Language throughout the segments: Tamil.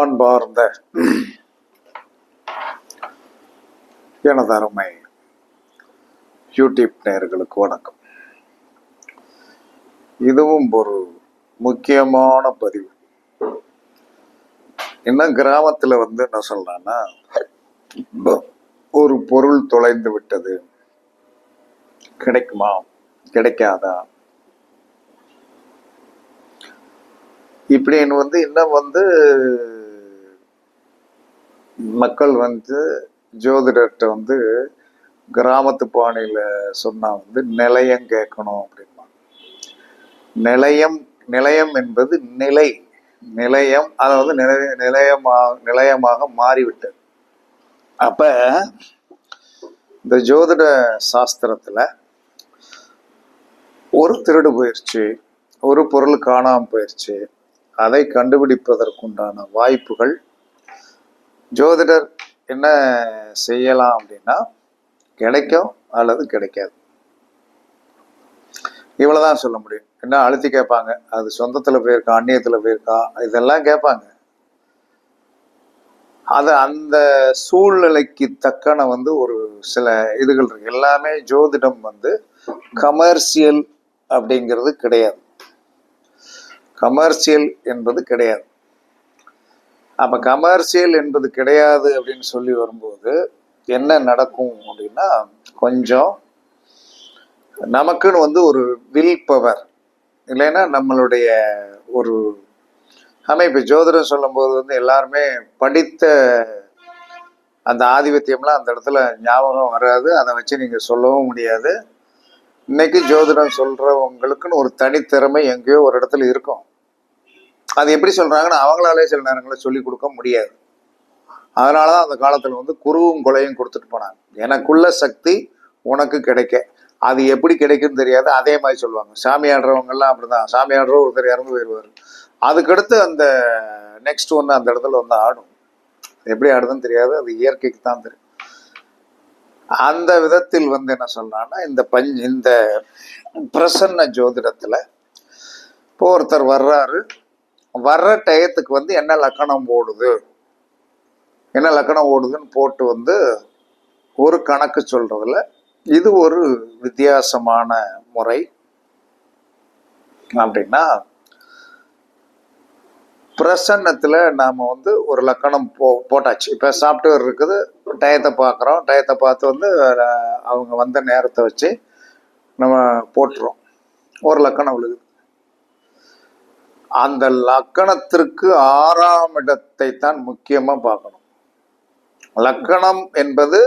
அன்பார்ந்த எனது அருமை யூடியூப் நேயர்களுக்கு வணக்கம். இதுவும் ஒரு முக்கியமான பதிவு. இன்னும் கிராமத்தில் என்ன சொல்றான்னா, ஒரு பொருள் தொலைந்து விட்டது, கிடைக்குமா கிடைக்காதா இப்படின்னு இன்னும் மக்கள் ஜோதிடர்கிட்ட கிராமத்து பாணியில சொன்னா நிலையம் கேட்கணும் அப்படின்னா, நிலையம் என்பது நிலையம் அதாவது நிலையமாக மாறிவிட்டது. அப்ப இந்த ஜோதிட சாஸ்திரத்துல ஒரு திருடு போயிடுச்சு, ஒரு பொருள் காணாம போயிடுச்சு, அதை கண்டுபிடிப்பதற்குண்டான வாய்ப்புகள் ஜோதிடர் என்ன செய்யலாம் அப்படின்னா, கிடைக்கும் அல்லது கிடைக்காது, இவ்வளவுதான் சொல்ல முடியும். என்ன அழுத்தி கேட்பாங்க, அது சொந்தத்துல போயிருக்கா அந்நியத்துல போயிருக்கா இதெல்லாம் கேட்பாங்க. அது அந்த சூழ்நிலைக்கு தக்கன ஒரு சில இதுகள் இருக்கு. எல்லாமே ஜோதிடம் கமர்ஷியல் அப்படிங்கிறது கிடையாது, கமர்ஷியல் என்பது கிடையாது. அப்ப கமர்ஷியல் என்பது கிடையாது அப்படின்னு சொல்லி வரும்போது என்ன நடக்கும் அப்படின்னா, கொஞ்சம் நமக்குன்னு ஒரு வில் பவர் இல்லைன்னா நம்மளுடைய ஒரு அமைப்பு. ஜோதிடம் சொல்லும் போது எல்லாருமே படித்த அந்த ஆதிபத்தியம்லாம் அந்த இடத்துல ஞாபகம் வராது, அதை வச்சு நீங்க சொல்லவும் முடியாது. இன்னைக்கு ஜோதிடம் சொல்றவங்களுக்குன்னு ஒரு தனித்திறமை எங்கேயோ ஒரு இடத்துல இருக்கும். அது எப்படி சொல்றாங்கன்னா, அவங்களாலே சில நேரங்களில் சொல்லி கொடுக்க முடியாது. அதனாலதான் அந்த காலத்துல குருவும் கொலையும் கொடுத்துட்டு போனாங்க. எனக்குள்ள சக்தி உனக்கு கிடைக்க, அது எப்படி கிடைக்குன்னு தெரியாது, அதே மாதிரி சொல்லுவாங்க. சாமி ஆடுறவங்க எல்லாம் அப்படிதான். சாமி ஆடுற ஒருத்தர் இறந்து போயிடுவாரு, அதுக்கடுத்து அந்த நெக்ஸ்ட் ஒன்று அந்த இடத்துல ஆடும். எப்படி ஆடுதுன்னு தெரியாது, அது இயற்கைக்கு தான் தெரியும். அந்த விதத்தில் என்ன சொல்றான்னா, இந்த பிரசன்ன ஜோதிடத்துல இப்போ ஒருத்தர் வர்ற டயத்துக்கு என்ன லக்கணம் ஓடுதுன்னு போட்டு ஒரு கணக்கு சொல்றதுல இது ஒரு வித்தியாசமான முறை. அப்படின்னா, பிரசன்னத்துல நாம ஒரு லக்கணம் போட்டாச்சு. இப்ப சாஃப்ட்வேர் இருக்குது, டயத்தை பார்க்குறோம், டயத்தை பார்த்து அவங்க வந்த நேரத்தை வச்சு நம்ம போட்டுறோம், ஒரு லக்கணம் விழுகுது. அந்த லக்கணத்திற்கு 6ஆம் இடத்தை தான் முக்கியமா பார்க்கணும். லக்கணம் என்பது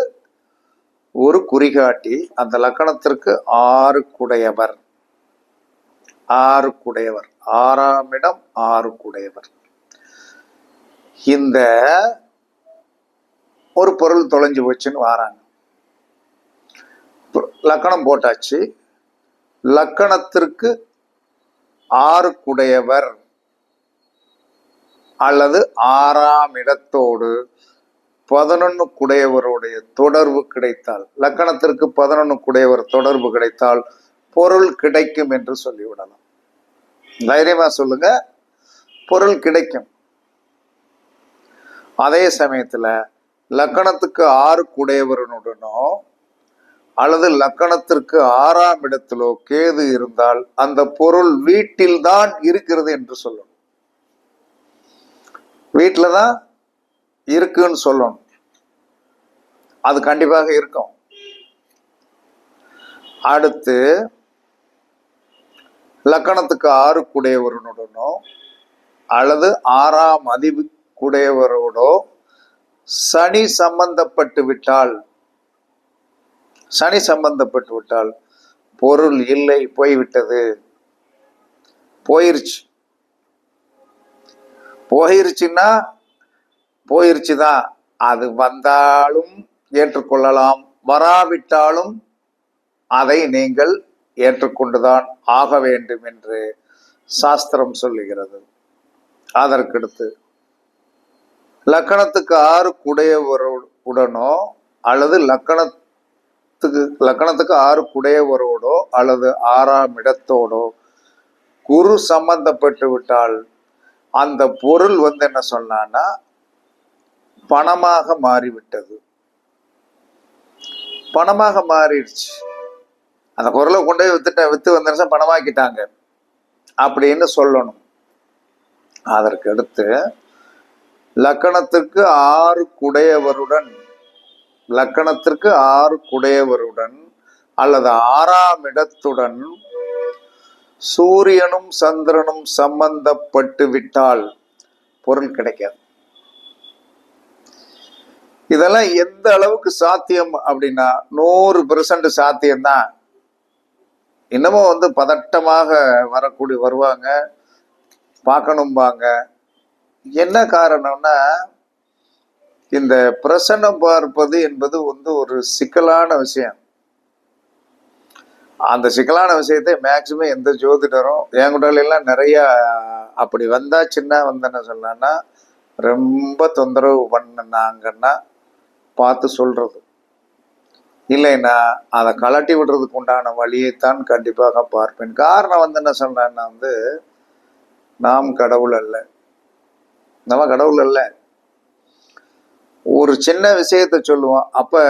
ஒரு குறிகாட்டி. அந்த லக்கணத்திற்கு 6 குடையவர், 6ஆம் இடம் 6 குடையவர். இந்த ஒரு பொருள் தொலைஞ்சு போச்சுன்னு வாராங்க, லக்கணம் போட்டாச்சு. லக்கணத்திற்கு 6 குடையவர் அல்லது 6ஆம் இடத்தோடு 11 குடையவருடைய தொடர்பு கிடைத்தால், லக்கணத்திற்கு 11 குடையவர் தொடர்பு கிடைத்தால் பொருள் கிடைக்கும் என்று சொல்லிவிடலாம். தைரியமா சொல்லுங்க, பொருள் கிடைக்கும். அதே சமயத்துல லக்கணத்துக்கு 6 குடையவருடனோ அல்லது லக்கணத்திற்கு 6ஆம் இடத்திலோ கேது இருந்தால் அந்த பொருள் வீட்டில் தான் இருக்கிறது என்று சொல்லணும், வீட்டில தான் இருக்குன்னு சொல்லணும். அது கண்டிப்பாக இருக்கும். அடுத்து லக்கணத்துக்கு 6 குடையவருடனோ அல்லது 6ஆம் அதிபதி குடையவரோடோ சனி சம்பந்தப்பட்டு விட்டால் பொருள் இல்லை, போய்விட்டது, போயிருச்சுன்னா போயிருச்சுதான். அது வந்தாலும் ஏற்றுக்கொள்ளலாம், வராவிட்டாலும் அதை நீங்கள் ஏற்றுக்கொண்டுதான் ஆக வேண்டும் என்று சாஸ்திரம் சொல்லுகிறது. அதற்கடுத்து லக்கணத்துக்கு 6 குடையவருடனோ அல்லது லக்கணத்துக்கு 6 குடையவரோடோ அல்லது 6ஆம் இடத்தோடோ குரு சம்பந்தப்பட்டு விட்டால் அந்த பொருள் என்ன சொன்னான்னா பணமாக மாறிவிட்டது. பணமாக மாறிடுச்சு. அந்த பொருளை கொண்டு போய் வித்து வந்துருச்சா பணமாக்கிட்டாங்க அப்படின்னு சொல்லணும். அதற்கு அடுத்து லக்கணத்திற்கு 6 குடையவருடன், லக்கணத்திற்கு 6 குடையவருடன் அல்லது 6ஆம் இடத்துடன் சூரியனும் சந்திரனும் சம்பந்தப்பட்டு விட்டால் பொருள் கிடைக்காது. இதெல்லாம் எந்த அளவுக்கு சாத்தியம் அப்படின்னா 100% சாத்தியம்தான். இன்னமும் பதட்டமாக வருவாங்க, பார்க்கணும்பாங்க. என்ன காரணம்னா இந்த பிரசன்னம் பார்ப்பது என்பது ஒரு சிக்கலான விஷயம். அந்த சிக்கலான விஷயத்தை மேக்சிமம் எந்த ஜோதிடரும் என்கிட்ட எல்லாம் நிறைய அப்படி வந்தா சின்ன என்ன சொன்னா ரொம்ப தொந்தரவு பண்ணாங்கன்னா பார்த்து சொல்றது, இல்லைன்னா அதை கலட்டி விடுறதுக்கு உண்டான வழியைத்தான் கண்டிப்பாக பார்ப்பேன். காரணம் என்ன சொல்றேன்னா நாம் கடவுள் அல்ல, நம்ம கடவுள் அல்ல. ஒரு சின்ன விஷயத்த சொல்லுவான், அப்ப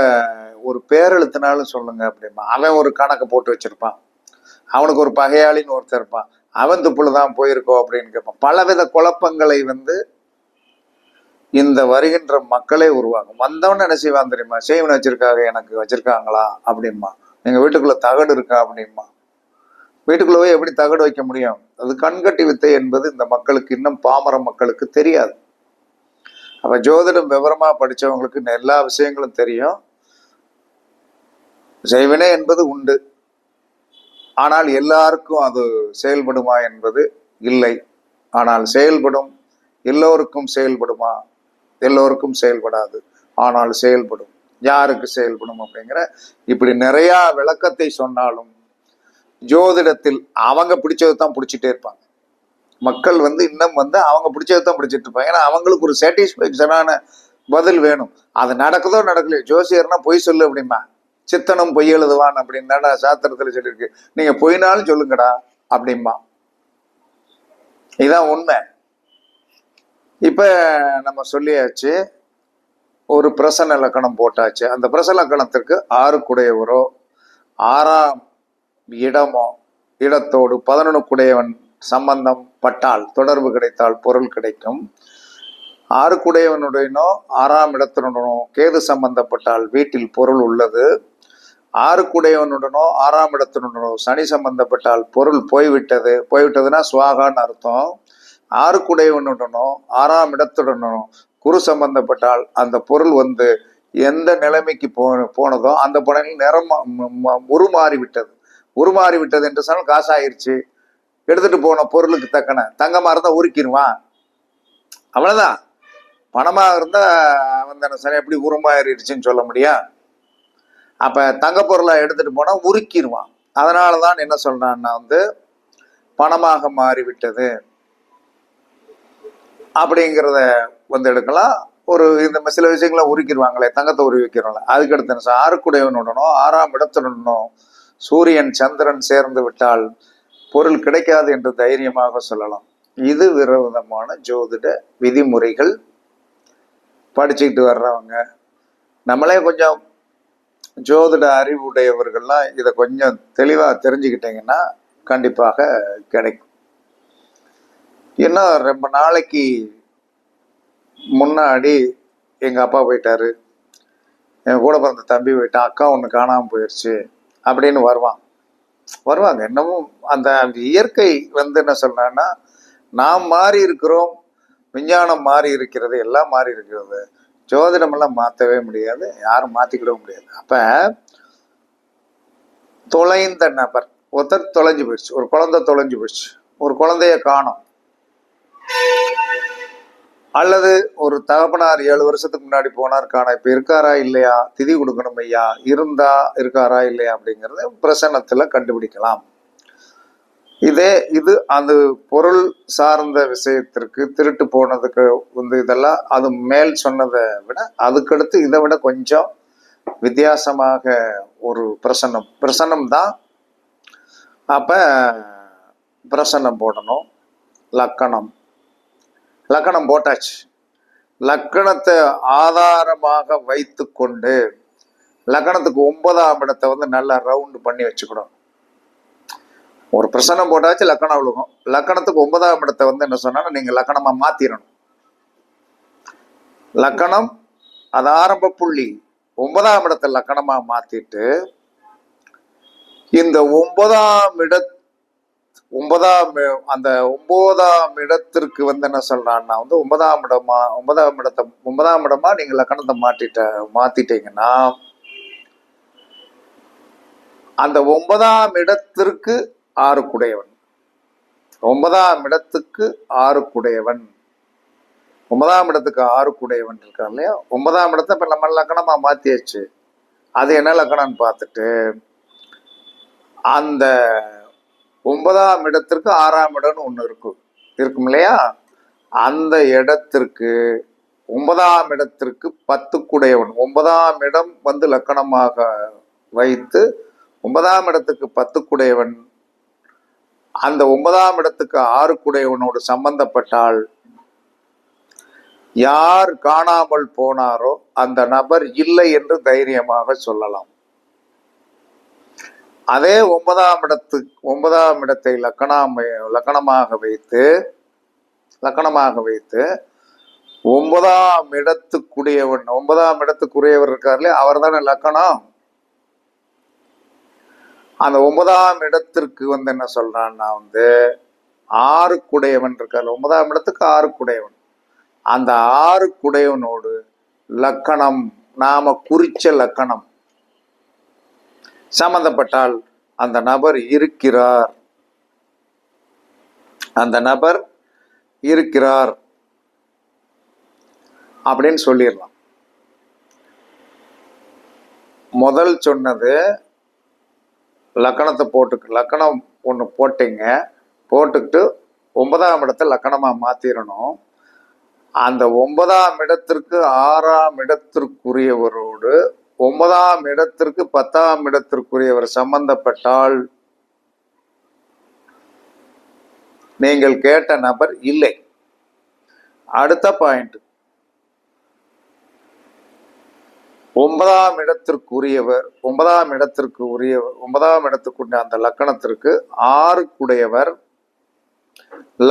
ஒரு பேரெழுத்தினாலும் சொல்லுங்க அப்படிமா. அவன் ஒரு கணக்கு போட்டு வச்சிருப்பான், அவனுக்கு ஒரு பகையாளின்னு ஒருத்தர் இருப்பான், அவன் துப்புலதான் போயிருக்கோம் அப்படின்னு கேட்பான். பலவித குழப்பங்களை இந்த வருகின்ற மக்களே உருவாகும். வந்தவன் என்ன செய்வான் தெரியுமா? செய்வன் வச்சிருக்காங்க, எனக்கு வச்சிருக்காங்களா அப்படிமா. எங்க வீட்டுக்குள்ள தகடு இருக்கா அப்படிமா. வீட்டுக்குள்ள போய் எப்படி தகடு வைக்க முடியும்? அது கண்கட்டி வித்தை என்பது இந்த மக்களுக்கு, இன்னும் பாமர மக்களுக்கு தெரியாது. அப்ப ஜோதிடம் விவரமா படிச்சவங்களுக்கு எல்லா விஷயங்களும் தெரியும். செய்வினை என்பது உண்டு, ஆனால் எல்லாருக்கும் அது செயல்படுமா என்பது இல்லை. ஆனால் செயல்படும். எல்லோருக்கும் செயல்படுமா? எல்லோருக்கும் செயல்படாது, ஆனால் செயல்படும். யாருக்கு செயல்படும் அப்படிங்கிற இப்படி நிறைய விளக்கத்தை சொன்னாலும் ஜோதிடத்தில் அவங்க பிடிச்சது தான் பிடிச்சிட்டே இருப்பாங்க. மக்கள் இன்னும் அவங்க பிடிச்சதான் பிடிச்சிட்டு இருப்பாங்க. ஏன்னா அவங்களுக்கு ஒரு சாட்டிஸ்பேக்ஷனான பதில் வேணும். அது நடக்குதோ நடக்கலையோ, ஜோசியர்னா பொய் சொல்லு அப்படிமா, சித்தனும் பொய் எழுதுவான் அப்படின்னு தானே சாஸ்திரத்துல சொல்லியிருக்கு. நீங்க பொய்னாலும் சொல்லுங்கடா அப்படிமா. இதுதான் உண்மை. இப்ப நம்ம சொல்லியாச்சு, ஒரு பிரசன்ன இலக்கணம் போட்டாச்சு. அந்த பிரசன்ன இலக்கணத்திற்கு 6 குடையவரோ 6ஆம் இடமோ இடத்தோடு 11 குடையவன் சம்பந்தம் பட்டால், தொடர்பு கிடைத்தால் பொருள் கிடைக்கும். 6 குடையவனுடனோ 6ஆம் இடத்துடனோ கேது சம்பந்தப்பட்டால் வீட்டில் பொருள் உள்ளது. 6 குடையவனுடனோ 6ஆம் இடத்துடனோ சனி சம்பந்தப்பட்டால் பொருள் போய்விட்டது. போய்விட்டதுன்னா சுவாகான்னு அர்த்தம். 6 குடையவனுடனோ 6ஆம் இடத்துடனோ குரு சம்பந்தப்பட்டால் அந்த பொருள் எந்த நிலைமைக்கு போனதோ அந்த படங்கள் நிறம் உருமாறிவிட்டது. உருமாறிவிட்டது என்று சொன்னால் காசாயிருச்சு. எடுத்துட்டு போன பொருளுக்கு தக்கன தங்கமா இருந்தா உருக்கிடுவான், அவ்வளவுதான். பணமா இருந்தா சரி எப்படி உருமாறிடுச்சுன்னு சொல்ல முடியும்? அப்ப தங்க பொருளை எடுத்துட்டு போனா உருக்கிடுவான். அதனாலதான் என்ன சொல்றான்னா பணமாக மாறிவிட்டது அப்படிங்கிறத எடுக்கலாம். ஒரு இந்த சில விஷயங்களை உருக்கிடுவாங்களே, தங்கத்தை உருவி வைக்கிறோம்ல, அதுக்கு அடுத்து 6 குடையவனுடனோ 6ஆம் இடத்துடனோ சூரியன் சந்திரன் சேர்ந்து விட்டால் பொருள் கிடைக்காது என்று தைரியமாக சொல்லலாம். இது விரோதமான ஜோதிட விதிமுறைகள். படிச்சுக்கிட்டு வர்றவங்க, நம்மளே கொஞ்சம் ஜோதிட அறிவுடையவர்கள்லாம் இதை கொஞ்சம் தெளிவா தெரிஞ்சுக்கிட்டீங்கன்னா கண்டிப்பாக கிடைக்கும். இன்னும் ரொம்ப நாளைக்கு முன்னாடி எங்க அப்பா போயிட்டாரு, என் கூட பிறந்த தம்பி போயிட்டான், அக்கா ஒன்று காணாமல் போயிடுச்சு அப்படின்னு வருவாங்க. இன்னமும் அந்த இயற்கை என்ன சொல்றான்னா, நாம் மாறி இருக்கிறோம், விஞ்ஞானம் மாறி இருக்கிறது, எல்லாம் மாறி இருக்கிறது. ஜோதிடம் எல்லாம் மாற்றவே முடியாது, யாரும் மாற்றிக்கிடவும் முடியாது. அப்ப தொலைந்த நபர் ஒருத்தர் தொலைஞ்சு போயிடுச்சு, ஒரு குழந்தை தொலைஞ்சு போயிடுச்சு, ஒரு குழந்தைய காணோம், அல்லது ஒரு தகப்பனார் 7 வருஷத்துக்கு முன்னாடி போனார் காண, இப்ப இருக்காரா இல்லையா, திதி கொடுக்கணும் ஐயா, இருந்தா இருக்காரா இல்லையா அப்படிங்கறத பிரசன்னத்துல கண்டுபிடிக்கலாம். இது அந்த பொருள் சார்ந்த விஷயத்திற்கு, திருட்டு போனதுக்கு இதெல்லாம் அது மேல் சொன்னதை விட அதுக்கடுத்து இதை விட கொஞ்சம் வித்தியாசமாக ஒரு பிரசன்னம் தான். அப்ப பிரசன்னம் போடணும். லக்கணம் லக்கணம் போட்டாச்சு. லக்கணத்தை ஆதாரமாக வைத்து கொண்டு லக்கணத்துக்கு 9ஆம் இடத்தை வந்து நல்லா ரவுண்டு பண்ணி வச்சுக்கணும். ஒரு பிரசனம் போட்டாச்சு, லக்கணம் விழுகும். லக்கணத்துக்கு 9ஆம் இடத்தை வந்து என்ன சொன்னாலும் நீங்க லக்கணமா மாத்திரணும். லக்கணம் அது ஆரம்ப புள்ளி, 9ஆம் இடத்தை லக்கணமா மாத்திட்டு இந்த 9ஆம் அந்த 9ஆம் இடத்திற்கு வந்து என்ன சொல்றான்னா வந்து 9ஆம் இடமா நீங்க லக்கணத்தை மாத்திட்டீங்கன்னா அந்த 9ஆம் இடத்திற்கு 6 குடையவன், 9ஆம் இடத்துக்கு 6 குடையவன், 9ஆம் இடத்துக்கு 6 குடையவன் இருக்கான் இல்லையா? 9ஆம் இடத்தை இப்ப நம்ம லக்கணமா மாத்தியாச்சு. அது என்ன லக்கணம்னு பார்த்துட்டு அந்த 9ஆம் இடத்திற்கு 6ஆம் இடம்னு ஒண்ணு இருக்கும் இல்லையா? அந்த இடத்திற்கு 9ஆம் இடத்திற்கு 10 குடையவன், 9ஆம் இடம் வந்து லக்கணமாக வைத்து 9ஆம் இடத்துக்கு 10 குடையவன் அந்த 9ஆம் இடத்துக்கு 6 குடையவனோடு சம்பந்தப்பட்டால் யார் காணாமல் போனாரோ அந்த நபர் இல்லை என்று தைரியமாக சொல்லலாம். அதே 9ஆம் இடத்தை லக்கணமாக வைத்து 9ஆம் இடத்துக்குரியவன், 9ஆம் இடத்துக்குரியவர் இருக்காருலே, அவர் தானே லக்கணம். அந்த 9ஆம் இடத்திற்கு வந்து என்ன சொல்றான்னா வந்து 6 குடையவன் இருக்காரு. 9ஆம் இடத்துக்கு 6 குடையவன். அந்த 6 குடையவனோடு லக்கணம், நாம குறிச்ச லக்கணம் சம்பந்தப்பட்டால் அந்த நபர் இருக்கிறார், அப்படின்னு சொல்லிடலாம். முதல் சொன்னது லக்கணத்தை லக்கணம் ஒன்று போட்டீங்க, போட்டுக்கிட்டு 9ஆம் இடத்தை லக்கணமா மாத்திரணும். அந்த 9ஆம் இடத்திற்கு 6ஆம் இடத்திற்குரியவரோடு 9ஆம் இடத்திற்கு 10ஆம் இடத்திற்குரியவர் சம்பந்தப்பட்டால் நீங்கள் கேட்ட நபர் இல்லை. அடுத்த பாயிண்ட், 9ஆம் இடத்திற்குரியவர் 9ஆம் இடத்துக்குண்ட அந்த லக்கணத்திற்கு 6 குடையவர்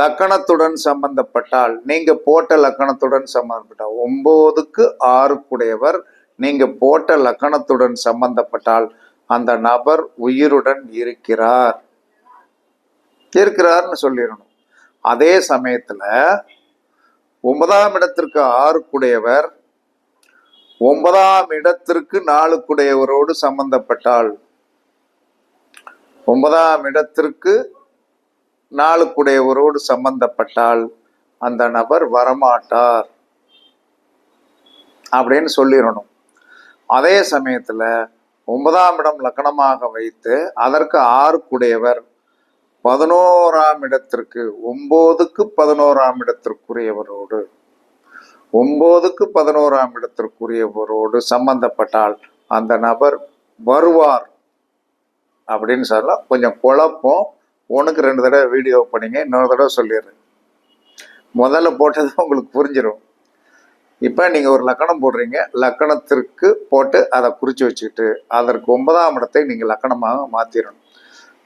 லக்கணத்துடன் சம்பந்தப்பட்டால், நீங்க போட்ட லக்கணத்துடன் சம்பந்தப்பட்டால் 9க்கு 6 குடையவர் நீங்க போட்ட லக்கணத்துடன் சம்பந்தப்பட்டால் அந்த நபர் உயிருடன் இருக்கிறார்னு சொல்லிடணும். அதே சமயத்துல 9ஆம் இடத்திற்கு 6 குடையவர் 9ஆம் இடத்திற்கு 4 குடையவரோடு சம்பந்தப்பட்டால், 9ஆம் இடத்திற்கு 4 குடையவரோடு சம்பந்தப்பட்டால் அந்த நபர் வரமாட்டார் அப்படின்னு சொல்லிடணும். அதே சமயத்துல 9ஆம் இடம் லக்கணமாக வைத்து அதற்கு 6 குடையவர் 11ஆம் இடத்திற்கு 9க்கு 11ஆம் இடத்திற்குரியவரோடு 9க்கு 11ஆம் இடத்திற்குரியவரோடு சம்பந்தப்பட்டால் அந்த நபர் வருவார் அப்படின்னு சொல்லலாம். கொஞ்சம் குழப்பம். ஒன்றுக்கு 2 தடவை வீடியோ பண்ணிங்க, இன்னொரு தடவை சொல்லிடுறேன். முதல்ல போட்டது உங்களுக்கு புரிஞ்சிடும். இப்போ நீங்கள் ஒரு லக்கணம் போடுறீங்க, லக்கணத்திற்கு போட்டு அதை குறித்து வச்சுக்கிட்டு அதற்கு 9ஆம் இடத்தை நீங்கள் லக்கணமாக மாற்றிடணும்.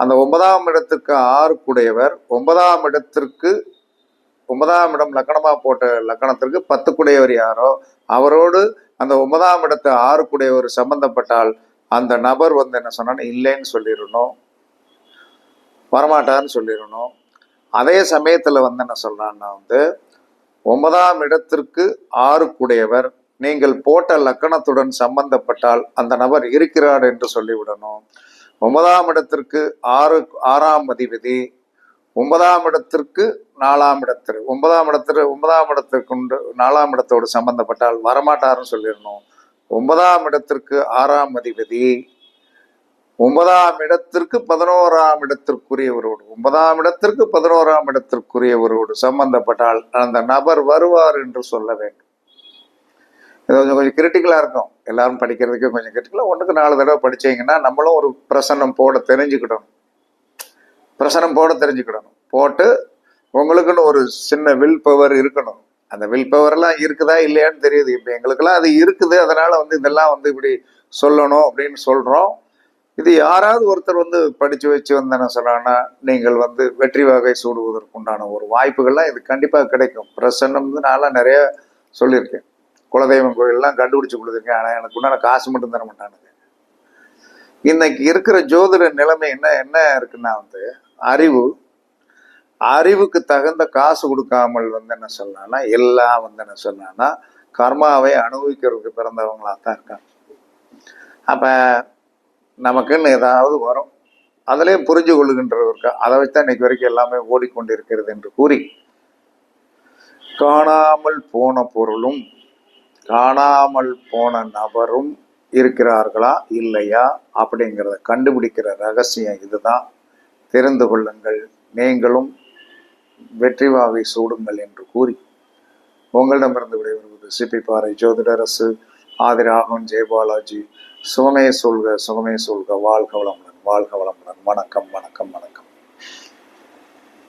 அந்த 9ஆம் இடத்துக்கு 6 குடையவர் 9ஆம் இடம் லக்கணமாக போட்ட லக்கணத்திற்கு 10 குடையவர் யாரோ அவரோடு அந்த 9ஆம் இடத்து 6 குடையவர் சம்பந்தப்பட்டால் அந்த நபர் வந்து என்ன சொன்னான்னு இல்லைன்னு சொல்லிடணும், வரமாட்டார்னு சொல்லிடணும். அதே சமயத்தில் வந்து என்ன சொல்றான்னா வந்து 9ஆம் இடத்திற்கு 6 குடையவர் நீங்கள் போட்ட லக்கணத்துடன் சம்பந்தப்பட்டால் அந்த நபர் இருக்கிறார் என்று சொல்லிவிடணும். 9ஆம் இடத்திற்கு 6ஆம் அதிபதி 9ஆம் இடத்திற்கு 4ஆம் இடத்திற்கு 9ஆம் இடத்திற்கு 4ஆம் இடத்தோடு சம்பந்தப்பட்டால் வரமாட்டார்னு சொல்லிடணும். 9ஆம் இடத்திற்கு 6ஆம் அதிபதி 9ஆம் இடத்திற்கு 11ஆம் இடத்திற்குரியவரோடு 9ஆம் இடத்திற்கு 11ஆம் இடத்திற்குரியவரோடு சம்பந்தப்பட்டால் அந்த நபர் வருவார் என்று சொல்ல வேண்டும். இது கொஞ்சம் கிரிட்டிக்கலா இருக்கும், எல்லாரும் படிக்கிறதுக்கு கொஞ்சம் கிரிட்டிக்கலா. 1க்கு 4 தடவை படிச்சீங்கன்னா நம்மளும் ஒரு பிரசனம் போட தெரிஞ்சுக்கிடணும். போட்டு உங்களுக்குன்னு ஒரு சின்ன வில் பவர் இருக்கணும். அந்த வில் பவர்லாம் இருக்குதா இல்லையான்னு தெரியுது. இப்போ எங்களுக்கெல்லாம் அது இருக்குது. அதனால இதெல்லாம் இப்படி சொல்லணும் அப்படின்னு சொல்றோம். இது யாராவது ஒருத்தர் படிச்சு வச்சு என்ன சொல்றாங்கன்னா, நீங்கள் வெற்றி வாகை சூடுவதற்குண்டான ஒரு வாய்ப்புகள்லாம் இது கண்டிப்பா கிடைக்கும். பிரசன்னம் நான்லாம் நிறைய சொல்லியிருக்கேன். குலதெய்வம் கோயிலெல்லாம் கண்டுபிடிச்சு கொடுத்துருக்கேன். ஆனால் எனக்கு உண்டான காசு மட்டும் தர மாட்டானுங்க. இன்னைக்கு இருக்கிற ஜோதிட நிலைமை என்ன இருக்குன்னா அறிவு, அறிவுக்கு தகுந்த காசு கொடுக்காமல் என்ன சொல்லலாம்னா எல்லாம் என்ன சொல்லலாம்னா கர்மாவை அனுபவிக்கிறதுக்கு பிறந்தவங்களா தான் இருக்காங்க. அப்ப நமக்குன்னு ஏதாவது வரும், அதிலே புரிஞ்சு கொள்ளுகின்றவர்கள் அதை வச்சுதான் இன்னைக்கு வரைக்கும் எல்லாமே ஓடிக்கொண்டிருக்கிறது என்று கூறி, காணாமல் போன பொருளும் காணாமல் போன நபரும் இருக்கிறார்களா இல்லையா அப்படிங்கிறத கண்டுபிடிக்கிற ரகசியம் இதுதான். தெரிந்து கொள்ளுங்கள், நீங்களும் வெற்றி வாகை சூடுங்கள் என்று கூறி உங்களிடமிருந்து விடைபெறுவது சிப்பி பாறை ஜோதிடரசு ஆதிராகவன் ஜெயபாலாஜி. சுகமே சொல்க, சுகமே சொல்க. வாழ்க வளமுடன், வாழ்க வளமுடன். வணக்கம்.